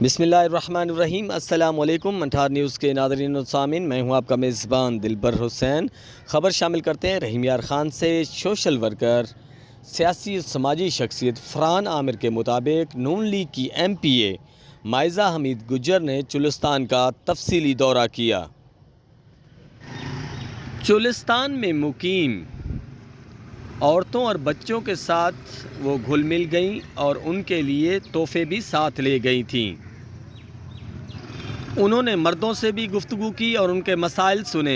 बिस्मिल्लाहिर्रहमानिर्रहीम। अस्सलाम वालेकुम। मंठार न्यूज़ के नाज़रीन और सामीन, मैं हूं आपका मेज़बान दिलबर हुसैन। ख़बर शामिल करते हैं रहीम यार ख़ान से। सोशल वर्कर, सियासी और समाजी शख्सियत फ़रहान आमिर के मुताबिक नून लीग की MPA माइज़ा हमीद गुज्जर ने चुलिस्तान का तफसीली दौरा किया। चुलिस्तान में मुकीम औरतों और बच्चों के साथ वो घुल मिल गईं और उनके लिए तोहफे भी साथ ले गई थीं। उन्होंने मर्दों से भी गुफ्तगू की और उनके मसाइल सुने।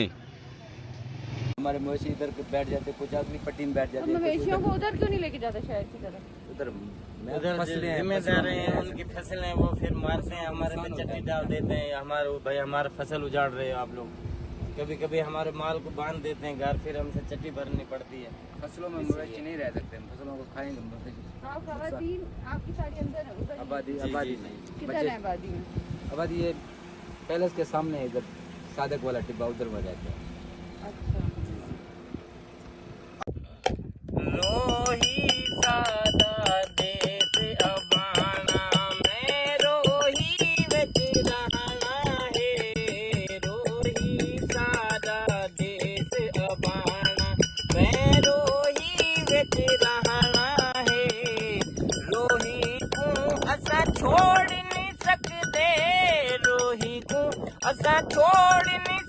हमारे मवेशी इधर बैठ जाते, कुछ आदमी पट्टी में बैठ जाते। मवेशियों को उधर क्यों नहीं लेके जाते शहर की तरफ? उधर जिम्मेदार हैं, उनकी फसलें वो फिर मारते हैं, हमारे पे चट्टी डाल देते हैं। हमारे भाई हमारा फसल उजाड़ रहे हो आप लोग। कभी कभी हमारे माल को बांध देते हैं घर, फिर हमसे चट्टी भरनी पड़ती है। फसलों में मवेशी नहीं रह सकते, फसलों को खाएंगे। आपकी साड़ी अंदर है, उधर आबादी आबादी नहीं, किधर है आबादी में? आबादी ये पैलेस के सामने है, इधर सादक वाला टिब्बा, उधर हो जाते हैं। अच्छा। रोही सादा देश अबाना में रोही विच रहना है। रोही सादा देश अबाना में रोही विच रहना है। रोही को असा छोड़ नहीं सकते, रोही को असा छोड़ नहीं